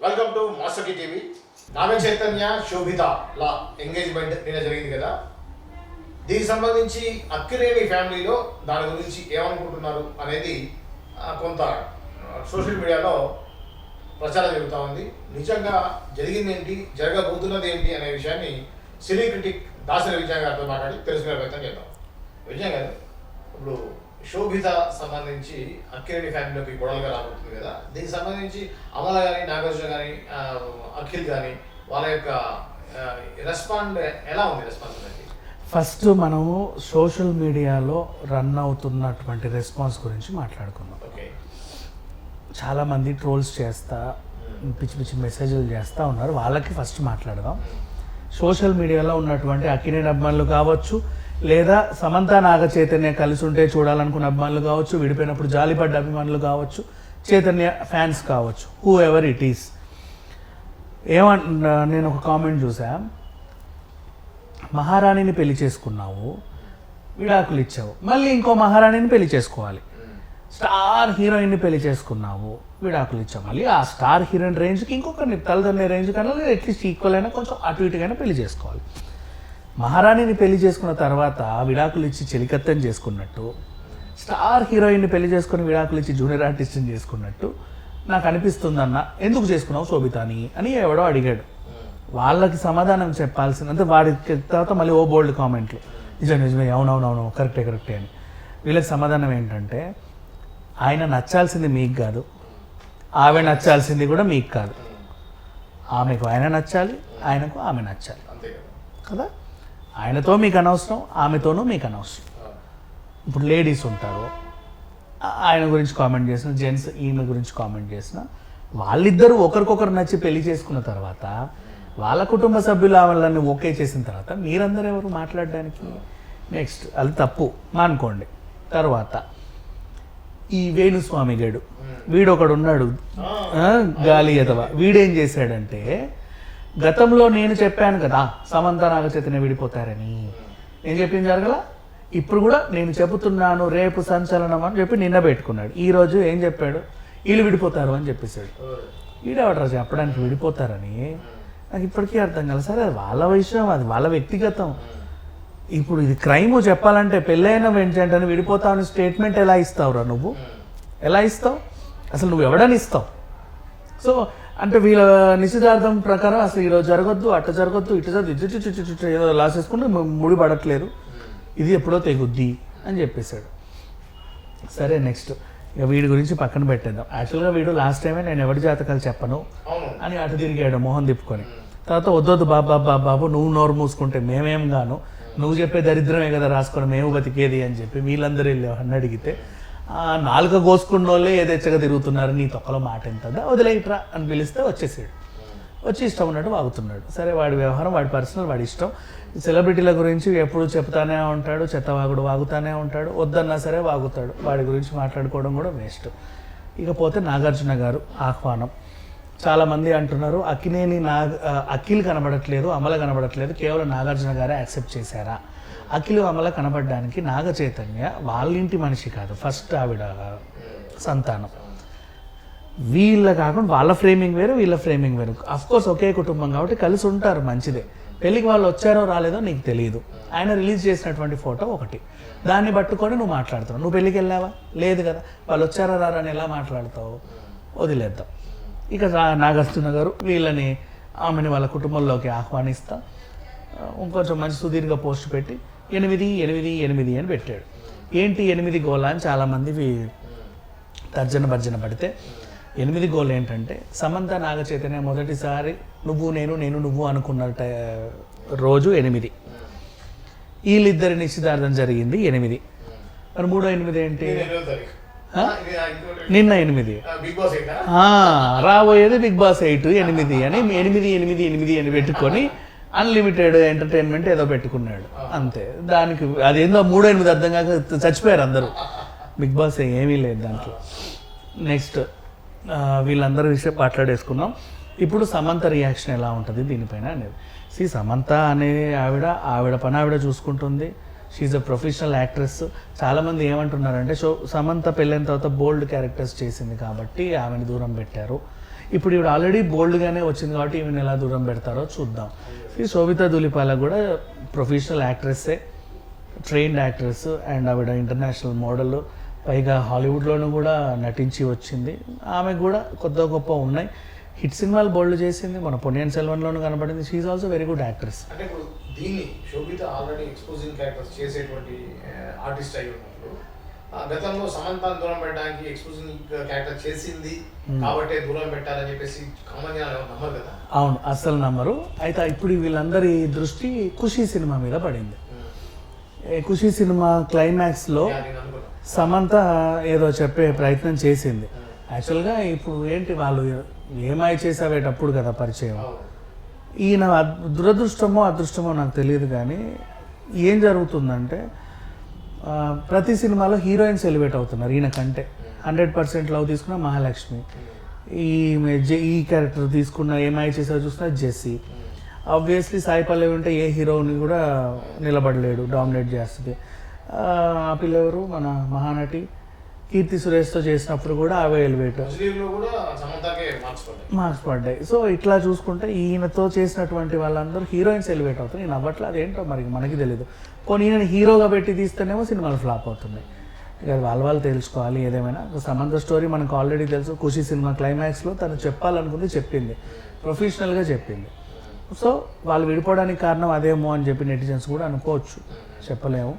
Welcome to master TV. Naga Chaitanya Sobhita law engagement నిన్న జరిగింది కదా. దీనికి సంబంధించి అక్కినేని ఫ్యామిలీలో దాని గురించి ఏమనుకుంటున్నారు అనేది కొంత సోషల్ మీడియాలో ప్రచారం జరుగుతూ ఉంది. నిజంగా జరిగింది ఏంటి, జరగబోతున్నది ఏంటి అనే విషయాన్ని సినీ క్రిటిక్ దాసరి విజయ్ గారితో మాట్లాడి తెలుసుకునే ప్రయత్నం చేద్దాం. విజయ్ గారు, ఇప్పుడు శోభిత సంబంధించి అక్కినేని ఫ్యామిలీలోకి గొడవలుగా రాబోతుంది కదా, దీనికి సంబంధించి అమల కానీ, నాగార్జున కానీ, అఖిల్ కానీ వాళ్ళ యొక్క రెస్పాండ్ ఎలా ఉంది? రెస్పాన్స్ అనేది ఫస్ట్ మనము సోషల్ మీడియాలో రన్ అవుతున్నటువంటి రెస్పాన్స్ గురించి మాట్లాడుకుందాం. ఓకే, చాలామంది ట్రోల్స్ చేస్తా పిచ్చి పిచ్చి మెసేజ్లు చేస్తూ ఉన్నారు. వాళ్ళకి ఫస్ట్ మాట్లాడదాం. సోషల్ మీడియాలో ఉన్నటువంటి అక్కినేని అభిమానులు కావచ్చు, లేదా సమంత నాగ చైతన్య కలిసి ఉంటే చూడాలనుకున్న అభిమానులు కావచ్చు, విడిపోయినప్పుడు జాలిపడ్డ అభిమానులు కావచ్చు, చైతన్య ఫ్యాన్స్ కావచ్చు, హూ ఎవర్ ఇట్ ఈస్. నేను ఒక కామెంట్ చూసా, మహారాణిని పెళ్లి చేసుకున్నావు, విడాకులు ఇచ్చావు, మళ్ళీ ఇంకో మహారాణిని పెళ్లి చేసుకోవాలి. స్టార్ హీరోయిన్ని పెళ్లి చేసుకున్నావు, విడాకులు ఇచ్చావు, మళ్ళీ ఆ స్టార్ హీరోయిన్ రేంజ్కి ఇంకొకరిని తల్లిదండ్రుల రేంజ్ కన్నా అట్లీస్ట్ ఈక్వల్ అయినా కొంచెం అటు ఇటుకైనా పెళ్లి చేసుకోవాలి. మహారాణిని పెళ్లి చేసుకున్న తర్వాత విడాకులు ఇచ్చి చెలికత్తెని చేసుకున్నట్టు, స్టార్ హీరోయిన్ని పెళ్లి చేసుకుని విడాకులు ఇచ్చి జూనియర్ ఆర్టిస్ట్ని చేసుకున్నట్టు నాకు అనిపిస్తుందన్న. ఎందుకు చేసుకున్నావు శోభితాని అని ఎవడో అడిగాడు. వాళ్ళకి సమాధానం చెప్పాల్సిందంటే వాడి తర్వాత మళ్ళీ ఓ బోల్డ్ కామెంట్లు, నిజమే అవునవునవును కరెక్టే అని. వీళ్ళకి సమాధానం ఏంటంటే, ఆయన నచ్చాల్సింది మీకు కాదు, ఆమె నచ్చాల్సింది కూడా మీకు కాదు. ఆమెకు ఆయన నచ్చాలి, ఆయనకు ఆమె నచ్చాలి కదా. ఆయనతో మీకు అనవసరం, ఆమెతోనూ మీకు అనవసరం. ఇప్పుడు లేడీస్ ఉంటారు, ఆయన గురించి కామెంట్ చేసిన, జెంట్స్ ఈమె గురించి కామెంట్ చేసిన, వాళ్ళిద్దరూ ఒకరికొకరు నచ్చి పెళ్లి చేసుకున్న తర్వాత వాళ్ళ కుటుంబ సభ్యులు వాళ్ళని ఓకే చేసిన తర్వాత మీరందరూ ఎవరు మాట్లాడడానికి? నెక్స్ట్ అది తప్పు అనుకోండి. తర్వాత ఈ వేణుస్వామి గడు, వీడొకడు ఉన్నాడు గాలి ఎదవ. వీడేం చేశాడంటే, గతంలో నేను చెప్పాను కదా సమంత నాగ చైతన్య విడిపోతారని, నేను చెప్పింది జరగల, ఇప్పుడు కూడా నేను చెబుతున్నాను రేపు సంచలనం అని చెప్పి నిన్న పెట్టుకున్నాడు. ఈరోజు ఏం చెప్పాడు, వీళ్ళు విడిపోతారు అని చెప్పేశాడు. వీడెవడరా చెప్పడానికి విడిపోతారని? నాకు ఇప్పటికీ అర్థం కాదు. సరే, అది వాళ్ళ విషయం, అది వాళ్ళ వ్యక్తిగతం. ఇప్పుడు ఇది క్రైమ్ చెప్పాలంటే పెళ్ళైన వెంటనే విడిపోతావు అని స్టేట్మెంట్ ఎలా ఇస్తావురా నువ్వు? ఎలా ఇస్తావు అసలు? నువ్వు ఎవడని ఇస్తావు? సో అంటే వీళ్ళ నిశ్చితార్థం ప్రకారం అసలు ఈరోజు జరగొద్దు, అట్ట జరగొద్దు, ఇటు జరగదు, ఇటు ఏదో లాసేసుకుంటే ముడి పడట్లేదు, ఇది ఎప్పుడో తెగుద్ది అని చెప్పేశాడు. సరే, నెక్స్ట్ ఇక వీడి గురించి పక్కన పెట్టేద్దాం. యాక్చువల్గా వీడు లాస్ట్ టైమే నేను ఎవరి జాతకాలు చెప్పను అని అటు తిరిగాడు మొహం తిప్పుకొని. తర్వాత వద్దొద్దు బాబు నువ్వు నోరు మూసుకుంటే మేమేం గాను, నువ్వు చెప్పే దరిద్రమే కదా రాసుకొని మేము బతికేది అని చెప్పి వీళ్ళందరూ వెళ్ళి అడిగితే, నాలుక కోసుకున్న వాళ్ళే ఏదెచ్చగా తిరుగుతున్నారు, నీ తొక్కలో మాట ఎంతదా, వదిలేయట్రా అని పిలిస్తే వచ్చేసాడు. వచ్చి ఇష్టం ఉన్నట్టు వాగుతున్నాడు. సరే, వాడి వ్యవహారం, వాడి పర్సనల్, వాడి ఇష్టం. సెలబ్రిటీల గురించి ఎప్పుడు చెప్తానే ఉంటాడు, చెత్తవాగుడు వాగుతానే ఉంటాడు, వద్దన్నా సరే వాగుతాడు. వాడి గురించి మాట్లాడుకోవడం కూడా వేస్ట్. ఇకపోతే నాగార్జున గారు ఆహ్వానం. చాలామంది అంటున్నారు అఖిల్ కనబడట్లేదు, అమల కనబడట్లేదు, కేవలం నాగార్జున గారే యాక్సెప్ట్ చేశారా? అఖిల్ అమల కనబడడానికి నాగ చైతన్య వాళ్ళింటి మనిషి కాదు, ఫస్ట్ ఆవిడ సంతానం. వీళ్ళ కాకుండా వాళ్ళ ఫ్రేమింగ్ వేరు, వీళ్ళ ఫ్రేమింగ్ వేరు. అఫ్కోర్స్ ఒకే కుటుంబం కాబట్టి కలిసి ఉంటారు, మంచిదే. పెళ్ళికి వాళ్ళు వచ్చారో రాలేదో నీకు తెలియదు. ఆయన రిలీజ్ చేసినటువంటి ఫోటో ఒకటి, దాన్ని పట్టుకొని నువ్వు మాట్లాడుతావు. నువ్వు పెళ్ళికి వెళ్ళావా? లేదు కదా. వాళ్ళు వచ్చారా రారా అని ఎలా మాట్లాడతావు? వదిలేద్దాం. ఇక నాగార్జున గారు వీళ్ళని, ఆమెని వాళ్ళ కుటుంబంలోకి ఆహ్వానిస్తా ఇంకొంచెం మంచి సుదీర్ఘ పోస్ట్ పెట్టి 888 అని పెట్టాడు. ఏంటి 8 గోళ అని చాలామంది తర్జన భర్జన పడితే, 8 గోల్ ఏంటంటే, సమంత నాగ చైతన్య మొదటిసారి నువ్వు నేను నువ్వు అనుకున్న రోజు 8, వీళ్ళిద్దరి నిశ్చితార్థం జరిగింది 8. మరి 3వ 8 ఏంటి? నిన్న 8. రాబోయేది బిగ్ బాస్ 8 అని 8 అని పెట్టుకొని అన్లిమిటెడ్ ఎంటర్టైన్మెంట్ ఏదో పెట్టుకున్నాడు అంతే. దానికి అదేందో 3/8 అర్థం కాక చచ్చిపోయారు అందరూ. బిగ్ బాస్ ఏమీ లేదు దాంట్లో. నెక్స్ట్ వీళ్ళందరి విషయం మాట్లాడేసుకున్నాం. ఇప్పుడు సమంత రియాక్షన్ ఎలా ఉంటుంది దీనిపైన అనేది. సమంత అనే ఆవిడ పని ఆవిడ చూసుకుంటుంది. She's a professional actress. చాలామంది ఏమంటున్నారంటే, సమంత పెళ్ళైన తర్వాత బోల్డ్ క్యారెక్టర్స్ చేసింది కాబట్టి ఆమెను దూరం పెట్టారు. ఇప్పుడు ఇవి ఆల్రెడీ బోల్డ్గానే వచ్చింది కాబట్టి ఈమెను ఎలా దూరం పెడతారో చూద్దాం. ఈ శోభితా ధూళిపాల కూడా ప్రొఫెషనల్ యాక్ట్రెస్సే, ట్రైన్డ్ యాక్ట్రెస్ అండ్ ఆవిడ ఇంటర్నేషనల్ మోడల్, పైగా హాలీవుడ్లోనూ కూడా నటించి వచ్చింది. ఆమెకు కూడా కొత్త గొప్ప ఉన్నాయి, హిట్ సినిమాలు బోల్డ్ చేసింది, మన పొన్నియిన్ సెల్వన్లోనూ కనబడింది. She's also very good actress. అంటే ఇప్పుడు దీన్ని శోభిత ఆల్రెడీ ఎక్స్పోజింగ్ క్యారెక్టర్స్ చేసేటువంటి ఆర్టిస్ట్ అయి ఉన్నప్పుడు గతంలో సమంతాన్ని దూరం పెట్టడానికి ఎక్స్పోజింగ్ క్యారెక్టర్ చేసింది కాబట్టి దూరం పెట్టాలని చెప్పేసి కామన్ గా నమ్మరు కదా. అవును, అస్సలు నమ్మరు. అయితే ఇప్పుడు వీళ్ళందరి దృష్టి ఖుషీ సినిమా మీద పడింది. ఖుషీ సినిమా క్లైమాక్స్లో సమంత ఏదో చెప్పే ప్రయత్నం చేసింది. యాక్చువల్గా ఇప్పుడు ఏంటి, వాళ్ళు ఏమై చేసావేటప్పుడు కదా పరిచయం. ఈయన దురదృష్టమో అదృష్టమో నాకు తెలియదు, కానీ ఏం జరుగుతుందంటే ప్రతి సినిమాలో హీరోయిన్స్ ఎలివేట్ అవుతున్నారు. ఈయన కంటే 100% లవ్ తీసుకున్న మహాలక్ష్మి, ఈ క్యారెక్టర్ తీసుకున్న ఏమై చేసావో చూస్తున్నా జెస్సీ. ఆబ్వియస్లీ సాయి పల్లవి ఉంటే ఏ హీరోని కూడా నిలబడలేడు, డామినేట్ చేస్తుంది. ఆ పిల్ల ఎవరు, మన మహానటి కీర్తి సురేష్తో చేసినప్పుడు కూడా అవే ఎలివేట్ మార్క్స్ పడ్డాయి. సో ఇట్లా చూసుకుంటే ఈయనతో చేసినటువంటి వాళ్ళందరూ హీరోయిన్స్ ఎలివేట్ అవుతారు. ఈయన అవ్వట్లా, అదేంటో మరి మనకి తెలీదు. కొన్ని ఈయన హీరోగా పెట్టి తీస్తేనేమో సినిమాలు ఫ్లాప్ అవుతున్నాయి. ఇక వాళ్ళు తెలుసుకోవాలి. ఏదేమైనా సమంత స్టోరీ మనకు ఆల్రెడీ తెలుసు. ఖుషీ సినిమా క్లైమాక్స్లో తను చెప్పాలనుకుంది, చెప్పింది, ప్రొఫెషనల్గా చెప్పింది. సో వాళ్ళు విడిపోవడానికి కారణం అదేమో అని చెప్పి నెటిజన్స్ కూడా అనుకోవచ్చు, చెప్పలేము.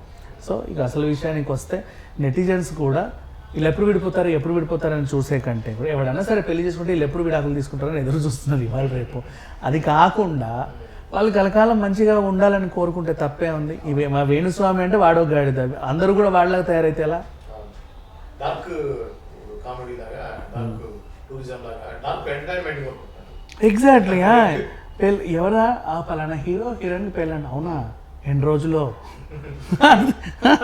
సో ఇక అసలు విషయానికి వస్తే నెటిజన్స్ కూడా వీళ్ళు ఎప్పుడు విడిపోతారని చూసే కంటే కూడా ఎవడన్నా సరే పెళ్లి చేసుకుంటే వీళ్ళు ఎప్పుడు విడాకులు తీసుకుంటారని ఎదురు చూస్తున్నారు ఇవాళ రేపు. అది కాకుండా వాళ్ళు కలకాలం మంచిగా ఉండాలని కోరుకుంటే తప్పే ఉంది. ఇవే మా వేణుస్వామి అంటే వాడో గాడిద, అందరూ కూడా వాళ్ళలాగా తయారైతే ఎలా? ఎగ్జాక్ట్లీ. ఎవరా ఆ పలానా హీరో హీరోయిన్ పెళ్ళండి, అవునా ఎన్ని రోజులో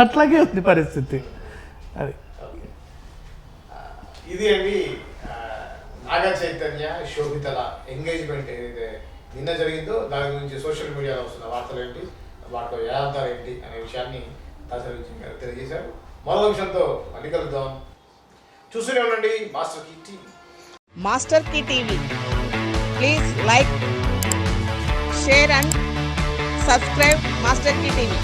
అట్లాగే ఉంది పరిస్థితి. అది ఇది అండి నాగ చైతన్య శోభితల ఎంగేజ్మెంట్ ఏదైతే నిన్న జరిగిందో దాని గురించి సోషల్ మీడియాలో వస్తున్న వార్తలు ఏంటి, వాటిలో యథార్థాలు ఏంటి అనే విషయాన్ని తెలియజేశారు. మరో విషయంతో మళ్ళీ కలుద్దాం. చూస్తూనే ఉండండి master key TV. Master key TV, please like, share and subscribe master key TV.